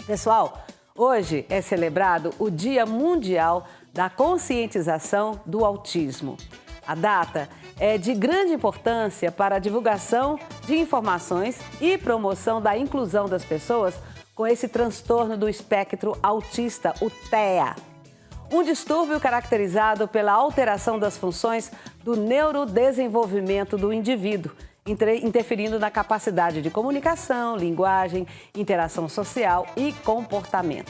Pessoal, hoje é celebrado o Dia Mundial da Conscientização do Autismo. A data é de grande importância para a divulgação de informações e promoção da inclusão das pessoas com esse transtorno do espectro autista, o TEA. Um distúrbio caracterizado pela alteração das funções do neurodesenvolvimento do indivíduo, interferindo na capacidade de comunicação, linguagem, interação social e comportamento.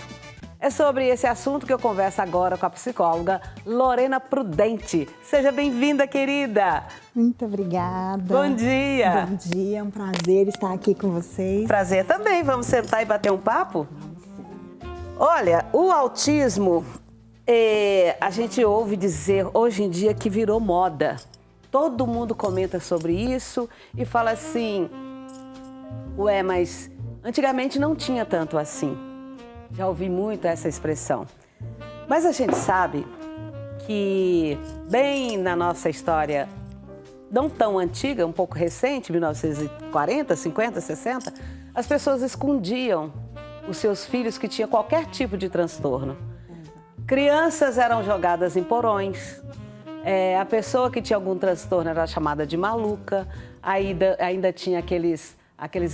É sobre esse assunto que eu converso agora com a psicóloga Lorena Prudente. Seja bem-vinda, querida! Muito obrigada. Bom dia! Bom dia, é um prazer estar aqui com vocês. Prazer também. Vamos sentar e bater um papo? Olha, o autismo, a gente ouve dizer hoje em dia que virou moda. Todo mundo comenta sobre isso e fala assim, ué, mas antigamente não tinha tanto assim. Já ouvi muito essa expressão. Mas a gente sabe que bem na nossa história, não tão antiga, um pouco recente, 1940, 50, 60, as pessoas escondiam os seus filhos que tinham qualquer tipo de transtorno. Crianças eram jogadas em porões. A pessoa que tinha algum transtorno era chamada de maluca, ainda tinha aqueles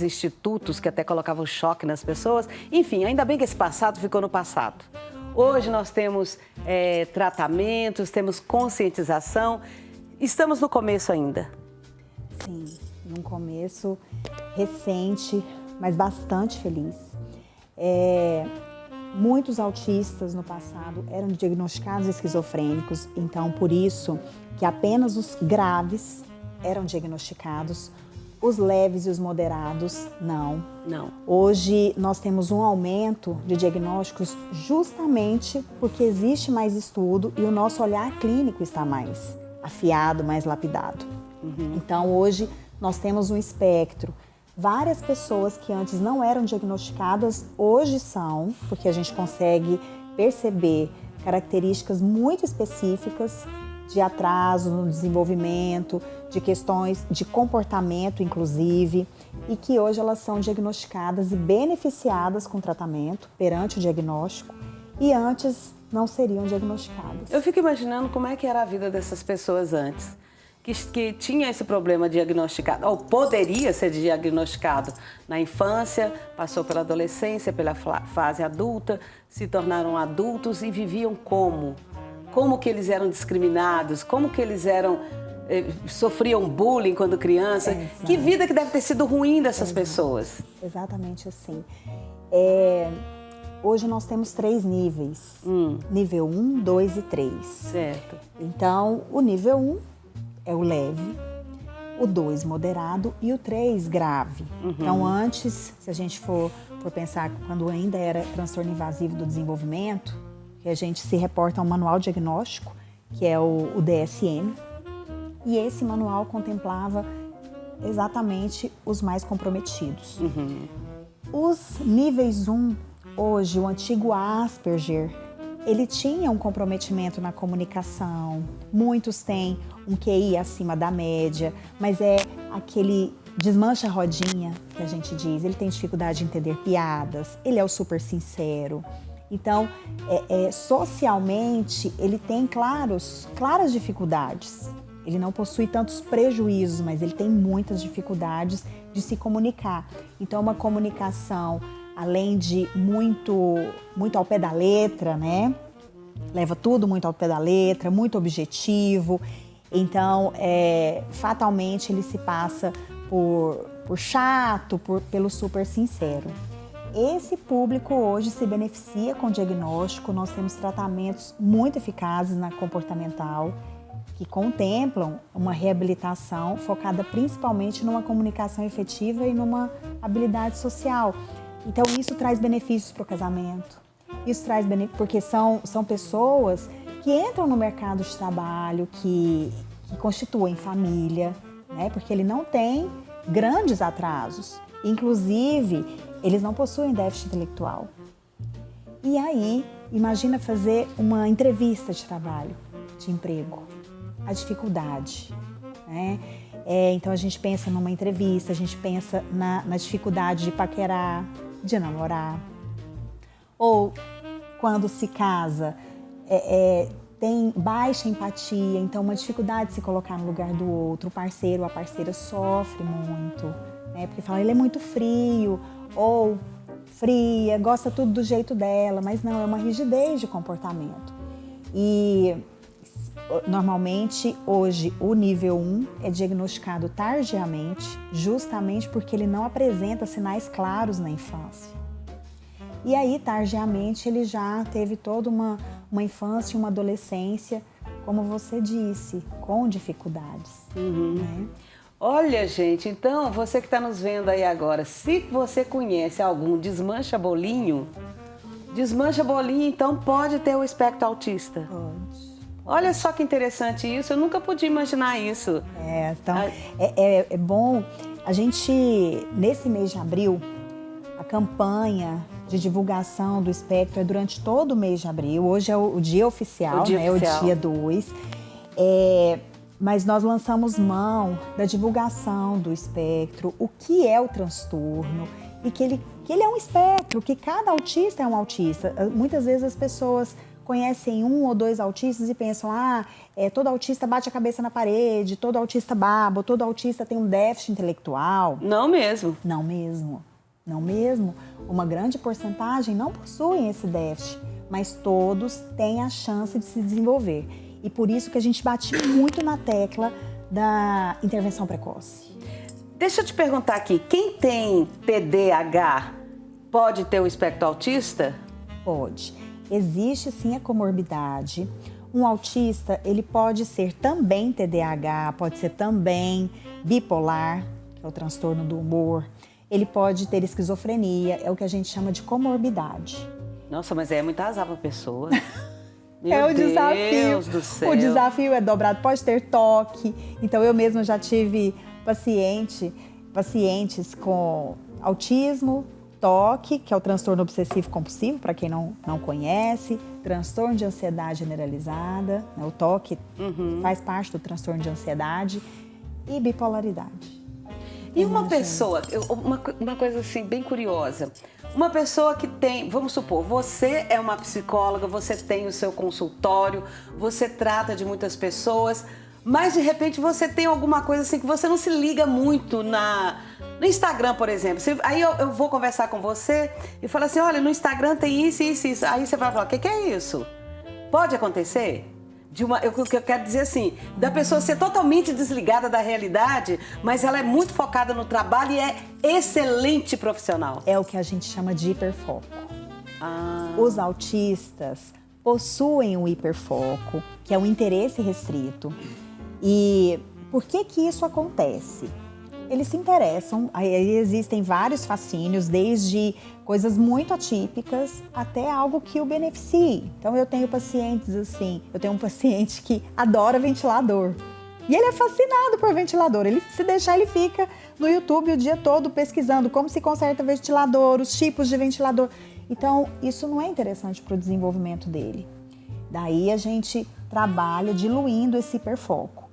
institutos que até colocavam choque nas pessoas. Enfim, ainda bem que esse passado ficou no passado. Hoje nós temos tratamentos, temos conscientização. Estamos no começo ainda. Sim, num começo recente, mas bastante feliz. Muitos autistas no passado eram diagnosticados esquizofrênicos, então por isso que apenas os graves eram diagnosticados, os leves e os moderados não. Hoje nós temos um aumento de diagnósticos justamente porque existe mais estudo e o nosso olhar clínico está mais afiado, mais lapidado. Então hoje nós temos um espectro. Várias pessoas que antes não eram diagnosticadas, hoje são, porque a gente consegue perceber características muito específicas de atraso no desenvolvimento, de questões de comportamento, inclusive, e que hoje elas são diagnosticadas e beneficiadas com tratamento perante o diagnóstico e antes não seriam diagnosticadas. Eu fico imaginando como é que era a vida dessas pessoas antes. Que tinha esse problema diagnosticado, ou poderia ser diagnosticado na infância, passou pela adolescência, pela fase adulta, se tornaram adultos e viviam como? Como que eles eram discriminados? Como que eles sofriam bullying quando criança? Exato. Que vida que deve ter sido ruim dessas pessoas? Exatamente assim. Hoje nós temos 3 níveis, nível 1, 2 e 3. Certo. Então, o nível 1 é o leve, o 2 moderado e o 3 grave. Então antes, se a gente for pensar quando ainda era transtorno invasivo do desenvolvimento, que a gente se reporta a um manual diagnóstico, que é o DSM, e esse manual contemplava exatamente os mais comprometidos. Os níveis 1, hoje o antigo Asperger, ele tinha um comprometimento na comunicação, muitos têm um QI acima da média, mas é aquele desmancha a rodinha que a gente diz, ele tem dificuldade de entender piadas, ele é o super sincero. Então, socialmente, ele tem claras dificuldades. Ele não possui tantos prejuízos, mas ele tem muitas dificuldades de se comunicar. Então, uma comunicação, além de muito ao pé da letra, né? Leva tudo muito ao pé da letra, muito objetivo. Então, fatalmente, ele se passa por chato, pelo super sincero. Esse público hoje se beneficia com o diagnóstico. Nós temos tratamentos muito eficazes na comportamental, que contemplam uma reabilitação focada principalmente numa comunicação efetiva e numa habilidade social. Então, isso traz benefícios para o casamento. Isso traz benefícios porque são pessoas que entram no mercado de trabalho, que constituem família, né? Porque ele não tem grandes atrasos. Inclusive, eles não possuem déficit intelectual. E aí, imagina fazer uma entrevista de trabalho, de emprego. A dificuldade, né? Então a gente pensa numa entrevista, a gente pensa na dificuldade de paquerar, de namorar. Ou quando se casa, tem baixa empatia, então uma dificuldade de se colocar no lugar do outro. O parceiro ou a parceira sofre muito, né? Porque fala, ele é muito frio, ou fria, gosta tudo do jeito dela, mas não, é uma rigidez de comportamento. E normalmente, hoje, o nível 1 é diagnosticado tardiamente, justamente porque ele não apresenta sinais claros na infância. E aí, tardiamente, ele já teve toda uma infância e uma adolescência, como você disse, com dificuldades. Né? Olha, gente, então, você que está nos vendo aí agora, se você conhece algum desmancha bolinho, então pode ter o espectro autista. Pode. Olha só que interessante isso, eu nunca podia imaginar isso. Então, é bom a gente, nesse mês de abril, a campanha de divulgação do espectro é durante todo o mês de abril. Hoje é o dia oficial, o dia 2. Mas nós lançamos mão da divulgação do espectro, o que é o transtorno e que ele é um espectro, que cada autista é um autista. Muitas vezes as pessoas conhecem 1 ou 2 autistas e pensam, todo autista bate a cabeça na parede, todo autista baba, todo autista tem um déficit intelectual. Não mesmo. Não mesmo. Não mesmo. Uma grande porcentagem não possuem esse déficit, mas todos têm a chance de se desenvolver. E por isso que a gente bate muito na tecla da intervenção precoce. Deixa eu te perguntar aqui, quem tem TDAH pode ter o espectro autista? Pode. Existe sim a comorbidade. Um autista, ele pode ser também TDAH, pode ser também bipolar, que é o transtorno do humor. Ele pode ter esquizofrenia, é o que a gente chama de comorbidade. Nossa, mas é muito azar para a pessoa. É o desafio. Deus do céu. O desafio é dobrado, pode ter toque. Então, eu mesma já tive pacientes com autismo, toque, que é o transtorno obsessivo compulsivo, para quem não conhece, transtorno de ansiedade generalizada, né? O toque faz parte do transtorno de ansiedade, e bipolaridade. E uma pessoa, uma coisa assim bem curiosa, uma pessoa que tem, vamos supor, você é uma psicóloga, você tem o seu consultório, você trata de muitas pessoas, mas de repente você tem alguma coisa assim que você não se liga muito no Instagram, por exemplo. Aí eu vou conversar com você e falar assim, olha, no Instagram tem isso, isso, isso. Aí você vai falar, o que é isso? Pode acontecer? O que eu quero dizer assim, da pessoa ser totalmente desligada da realidade, mas ela é muito focada no trabalho e é excelente profissional. É o que a gente chama de hiperfoco. Os autistas possuem um hiperfoco, que é um interesse restrito. E por que isso acontece? Eles se interessam, aí existem vários fascínios, desde coisas muito atípicas até algo que o beneficie. Então eu tenho pacientes assim, eu tenho um paciente que adora ventilador. E ele é fascinado por ventilador, se deixar ele fica no YouTube o dia todo pesquisando como se conserta ventilador, os tipos de ventilador. Então isso não é interessante para o desenvolvimento dele. Daí a gente trabalha diluindo esse hiperfoco.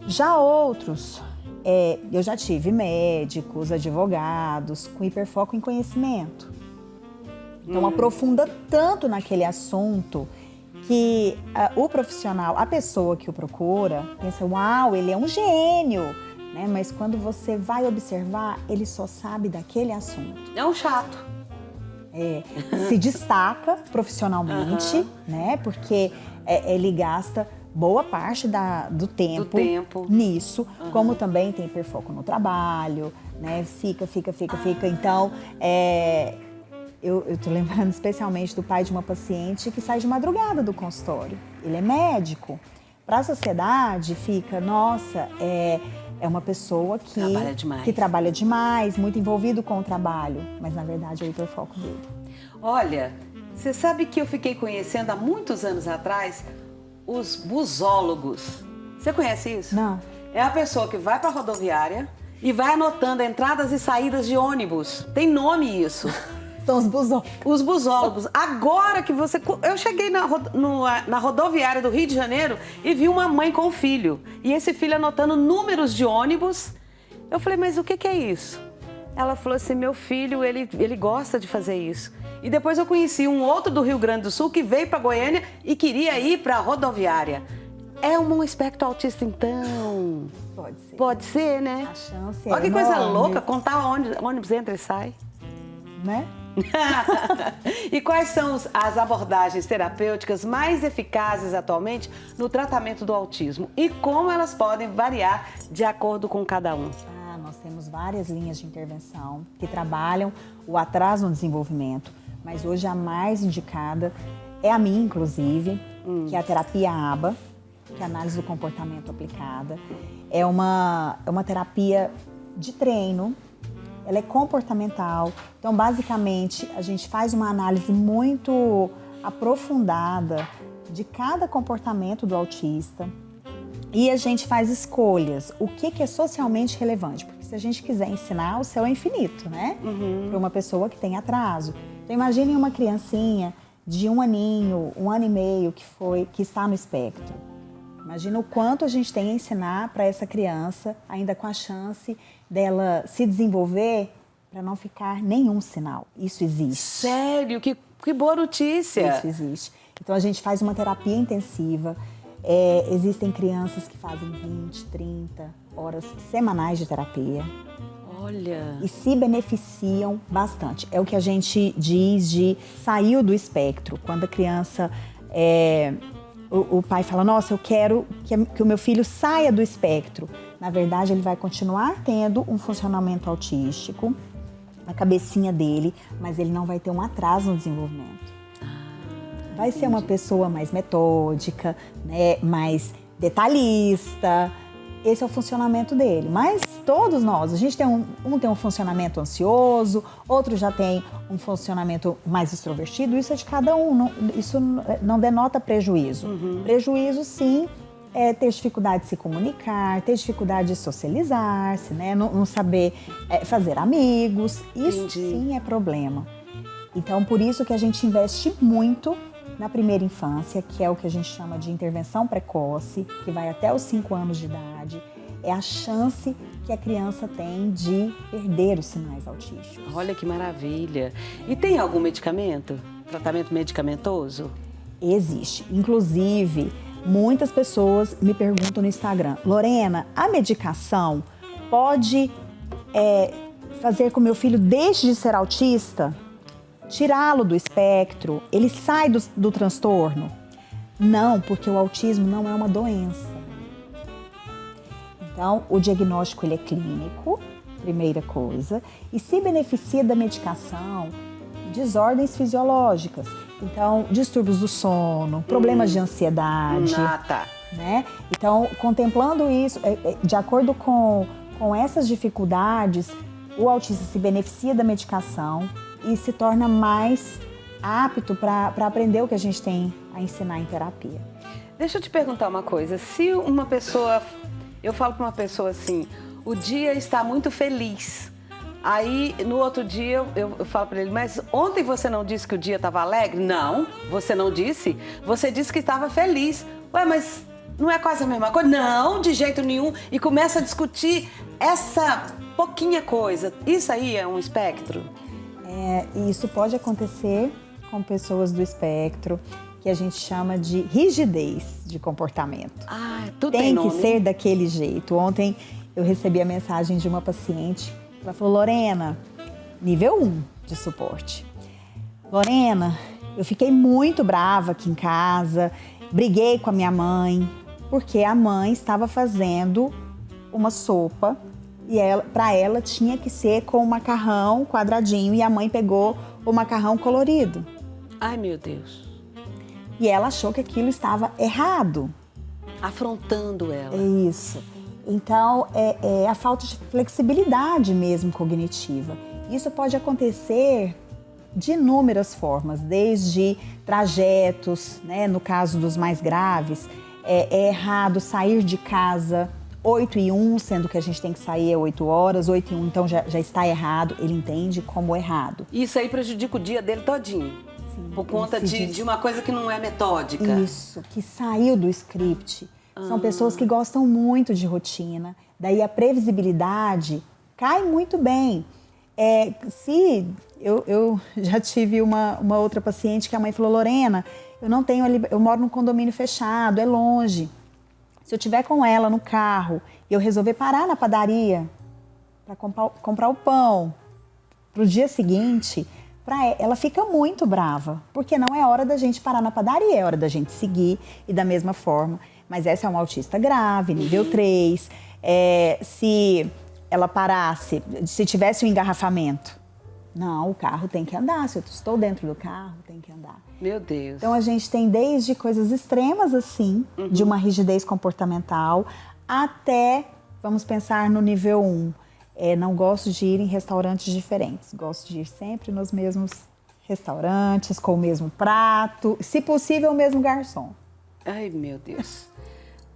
Já outros... eu já tive médicos, advogados com hiperfoco em conhecimento. Então aprofunda tanto naquele assunto que o profissional, a pessoa que o procura, pensa, uau, ele é um gênio, né? Mas quando você vai observar, ele só sabe daquele assunto. É um chato. Se destaca profissionalmente, né? Porque ele gasta boa parte do tempo nisso, como também tem hiperfoco no trabalho, né? Fica. Então, eu tô lembrando especialmente do pai de uma paciente que sai de madrugada do consultório. Ele é médico. Para a sociedade, fica, nossa, é uma pessoa que trabalha demais, muito envolvido com o trabalho, mas na verdade é o hiperfoco dele. Olha, você sabe que eu fiquei conhecendo há muitos anos atrás os busólogos. Você conhece isso? Não. É a pessoa que vai para a rodoviária e vai anotando entradas e saídas de ônibus. Tem nome isso. São os busólogos. Os busólogos. Agora que você... Eu cheguei na rodoviária do Rio de Janeiro e vi uma mãe com um filho. E esse filho anotando números de ônibus. Eu falei, mas o que é isso? Ela falou assim, meu filho, ele gosta de fazer isso. E depois eu conheci um outro do Rio Grande do Sul que veio para Goiânia e queria ir para a rodoviária. É um espectro autista, então? Pode ser. Pode ser, né? A chance Olha é que coisa enorme. louca, contar onde ônibus entra e sai. Né? E quais são as abordagens terapêuticas mais eficazes atualmente no tratamento do autismo? E como elas podem variar de acordo com cada um? Nós temos várias linhas de intervenção que trabalham o atraso no desenvolvimento, mas hoje a mais indicada é a minha, inclusive, que é a terapia ABA, que é a análise do comportamento aplicada. É uma terapia de treino, ela é comportamental. Então, basicamente, a gente faz uma análise muito aprofundada de cada comportamento do autista e a gente faz escolhas. O que é socialmente relevante? Porque se a gente quiser ensinar, o céu é infinito, né? Para uma pessoa que tem atraso. Então, imagine uma criancinha de 1 aninho, 1 ano e meio que está no espectro. Imagina o quanto a gente tem a ensinar para essa criança, ainda com a chance dela se desenvolver para não ficar nenhum sinal. Isso existe. Sério? Que boa notícia! Isso existe. Então, a gente faz uma terapia intensiva. Existem crianças que fazem 20, 30 horas semanais de terapia. Olha! E se beneficiam bastante. É o que a gente diz de saiu do espectro. Quando a criança... O pai fala, nossa, eu quero que o meu filho saia do espectro. Na verdade, ele vai continuar tendo um funcionamento autístico, a cabecinha dele, mas ele não vai ter um atraso no desenvolvimento. Vai ser uma pessoa mais metódica, né, mais detalhista. Esse é o funcionamento dele. Mas todos nós, a gente tem tem um funcionamento ansioso, outro já tem um funcionamento mais extrovertido. Isso é de cada um, isso não denota prejuízo. Prejuízo, sim, é ter dificuldade de se comunicar, ter dificuldade de socializar-se, né? Não saber fazer amigos. Isso, sim, é problema. Então, por isso que a gente investe muito na primeira infância, que é o que a gente chama de intervenção precoce, que vai até os 5 anos de idade. É a chance que a criança tem de perder os sinais autísticos. Olha que maravilha! E tem algum medicamento? Tratamento medicamentoso? Existe. Inclusive, muitas pessoas me perguntam no Instagram, Lorena, a medicação pode fazer com que meu filho deixe de ser autista? Tirá-lo do espectro? Ele sai do transtorno? Não, porque o autismo não é uma doença. Então, o diagnóstico ele é clínico, primeira coisa, e se beneficia da medicação, desordens fisiológicas. Então, distúrbios do sono, problemas de ansiedade. Tá. Né? Então, contemplando isso, de acordo com essas dificuldades, o autista se beneficia da medicação e se torna mais apto para aprender o que a gente tem a ensinar em terapia. Deixa eu te perguntar uma coisa. Se uma pessoa... Eu falo para uma pessoa assim, o dia está muito feliz. Aí, no outro dia, eu falo para ele, mas ontem você não disse que o dia estava alegre? Não, você não disse. Você disse que estava feliz. Ué, mas não é quase a mesma coisa? Não, de jeito nenhum. E começa a discutir essa pouquinha coisa. Isso aí é um espectro? Isso pode acontecer com pessoas do espectro, que a gente chama de rigidez de comportamento. Tudo tem nome. que ser daquele jeito. Ontem eu recebi a mensagem de uma paciente, ela falou, Lorena, nível 1 de suporte. Lorena, eu fiquei muito brava aqui em casa, briguei com a minha mãe, porque a mãe estava fazendo uma sopa e para ela tinha que ser com o macarrão quadradinho e a mãe pegou o macarrão colorido. Ai, meu Deus. E ela achou que aquilo estava errado. Afrontando ela. Isso. Então, é a falta de flexibilidade mesmo cognitiva. Isso pode acontecer de inúmeras formas, desde trajetos, né? No caso dos mais graves, é errado sair de casa 8h01, sendo que a gente tem que sair 8 horas, 8h01, então já está errado, ele entende como errado. Isso aí prejudica o dia dele todinho. Sim, por conta de uma coisa que não é metódica. Isso, que saiu do script. São pessoas que gostam muito de rotina, daí a previsibilidade cai muito bem. Se eu já tive uma outra paciente que a mãe falou, Lorena, eu moro num condomínio fechado, é longe. Se eu estiver com ela no carro e eu resolver parar na padaria para comprar o pão para o dia seguinte, ela fica muito brava, porque não é hora da gente parar na padaria, é hora da gente seguir e da mesma forma. Mas essa é uma autista grave, nível 3. Se ela parasse, se tivesse um engarrafamento, não, o carro tem que andar, se eu estou dentro do carro, tem que andar. Meu Deus. Então a gente tem desde coisas extremas assim, de uma rigidez comportamental, até, vamos pensar no nível 1, não gosto de ir em restaurantes diferentes, gosto de ir sempre nos mesmos restaurantes, com o mesmo prato, se possível o mesmo garçom. Ai, meu Deus.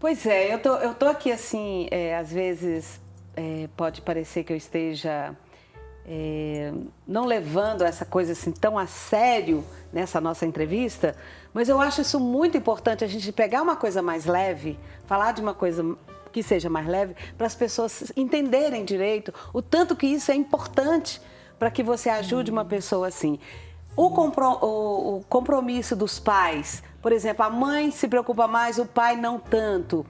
Pois é, eu tô aqui assim, às vezes pode parecer que eu esteja não levando essa coisa assim tão a sério nessa nossa entrevista, mas eu acho isso muito importante, a gente pegar uma coisa mais leve, falar de uma coisa que seja mais leve, para as pessoas entenderem direito o tanto que isso é importante para que você ajude uma pessoa assim. O compromisso dos pais, por exemplo, a mãe se preocupa mais, o pai não tanto.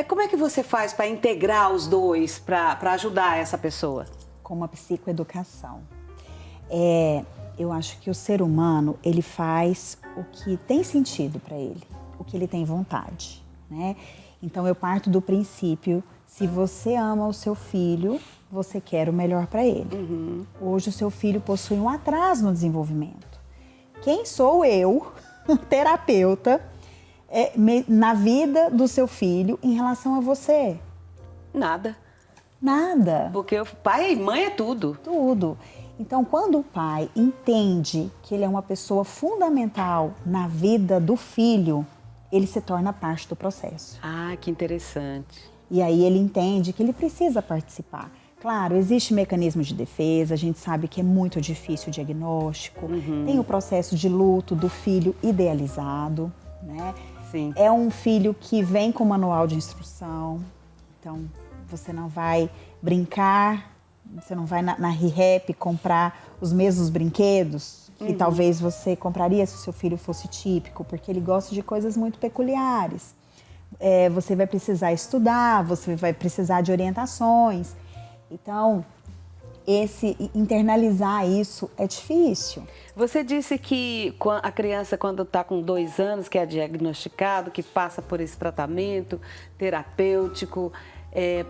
Como é que você faz para integrar os dois, para ajudar essa pessoa? Com uma psicoeducação. Eu acho que o ser humano, ele faz o que tem sentido para ele, o que ele tem vontade, né? Então eu parto do princípio, se você ama o seu filho, você quer o melhor para ele. Hoje o seu filho possui um atraso no desenvolvimento. Quem sou eu, terapeuta, na vida do seu filho em relação a você? Nada. Nada. Porque o pai e mãe é tudo. Tudo. Então, quando o pai entende que ele é uma pessoa fundamental na vida do filho, ele se torna parte do processo. Ah, que interessante. E aí ele entende que ele precisa participar. Claro, existe mecanismo de defesa, a gente sabe que é muito difícil o diagnóstico, tem o processo de luto do filho idealizado, né? Sim. É um filho que vem com manual de instrução, então você não vai brincar, você não vai na ReHap comprar os mesmos brinquedos que talvez você compraria se o seu filho fosse típico, porque ele gosta de coisas muito peculiares. Você vai precisar estudar, você vai precisar de orientações. Então, internalizar isso é difícil. Você disse que a criança, quando está com 2 anos, que é diagnosticado, que passa por esse tratamento terapêutico,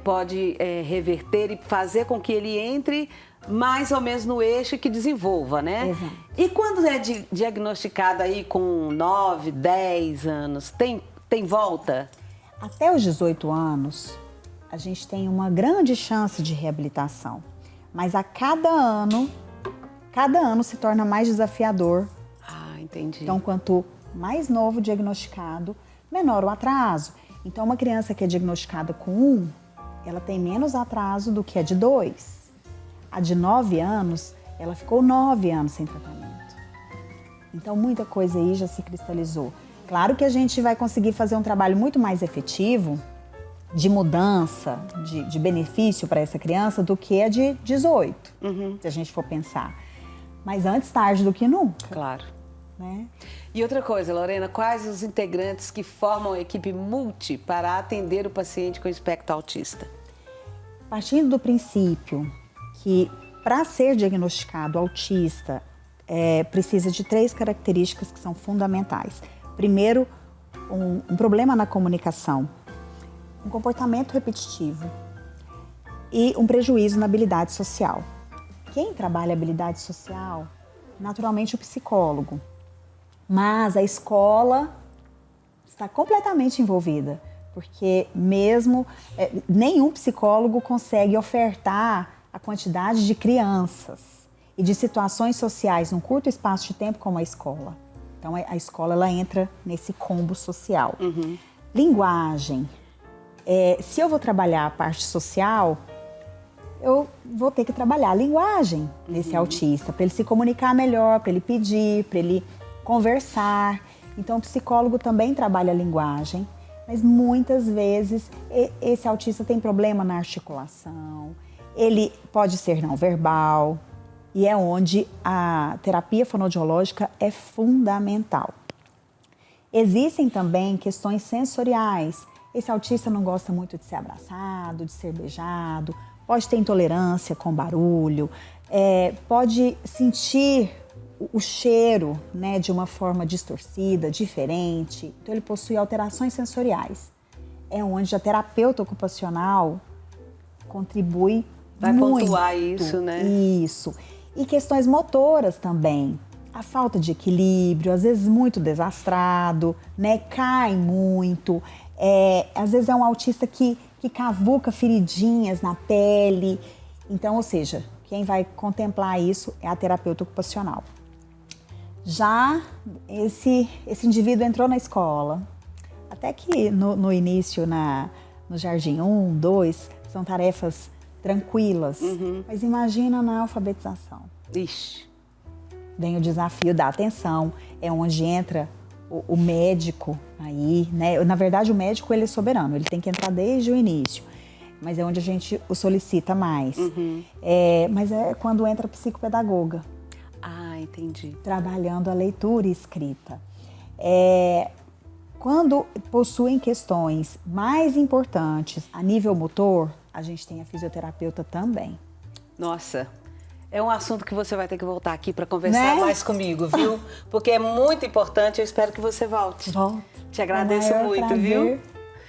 pode reverter e fazer com que ele entre mais ou menos no eixo e que desenvolva, né? Exato. E quando é diagnosticado aí com 9, 10 anos, tem volta? Até os 18 anos, a gente tem uma grande chance de reabilitação. Mas a cada ano se torna mais desafiador. Ah, entendi. Então, quanto mais novo diagnosticado, menor o atraso. Então, uma criança que é diagnosticada com 1, ela tem menos atraso do que a de 2. A de 9 anos, ela ficou 9 anos sem tratamento. Então, muita coisa aí já se cristalizou. Claro que a gente vai conseguir fazer um trabalho muito mais efetivo de mudança, de benefício para essa criança do que a de 18, se a gente for pensar. Mas antes tarde do que nunca. Claro. Né? E outra coisa, Lorena, quais os integrantes que formam a equipe multi para atender o paciente com espectro autista? Partindo do princípio que para ser diagnosticado autista, precisa de 3 características que são fundamentais. Primeiro, um problema na comunicação, um comportamento repetitivo e um prejuízo na habilidade social. Quem trabalha habilidade social, naturalmente o psicólogo, mas a escola está completamente envolvida, porque mesmo nenhum psicólogo consegue ofertar a quantidade de crianças e de situações sociais num curto espaço de tempo como a escola. Então a escola ela entra nesse combo social. Linguagem. Se eu vou trabalhar a parte social, eu vou ter que trabalhar a linguagem desse autista, para ele se comunicar melhor, para ele pedir, para ele conversar. Então o psicólogo também trabalha a linguagem, mas muitas vezes esse autista tem problema na articulação, Ele pode ser não verbal e é onde a terapia fonoaudiológica é fundamental. Existem também questões sensoriais. Esse autista não gosta muito de ser abraçado, de ser beijado, pode ter intolerância com barulho, pode sentir o cheiro, né, de uma forma distorcida, diferente. Então ele possui alterações sensoriais. É onde a terapeuta ocupacional contribui Vai muito. pontuar isso, né? Isso. E questões motoras também. A falta de equilíbrio, às vezes muito desastrado, né? Cai muito. Às vezes é um autista que cavuca feridinhas na pele. Então, ou seja, quem vai contemplar isso é a terapeuta ocupacional. Já esse indivíduo entrou na escola, até que no início, no Jardim 1, 2, são tarefas tranquilas. Mas imagina na alfabetização. Ixi. Vem o desafio da atenção, é onde entra o médico aí, né? Na verdade, o médico ele é soberano, ele tem que entrar desde o início, mas é onde a gente o solicita mais. Mas é quando entra a psicopedagoga. Ah, entendi. Trabalhando a leitura e escrita. Quando possuem questões mais importantes a nível motor, a gente tem a fisioterapeuta também. Nossa, é um assunto que você vai ter que voltar aqui para conversar mais comigo, viu? Porque é muito importante, eu espero que você volte. Volto. Te agradeço muito, prazer. viu?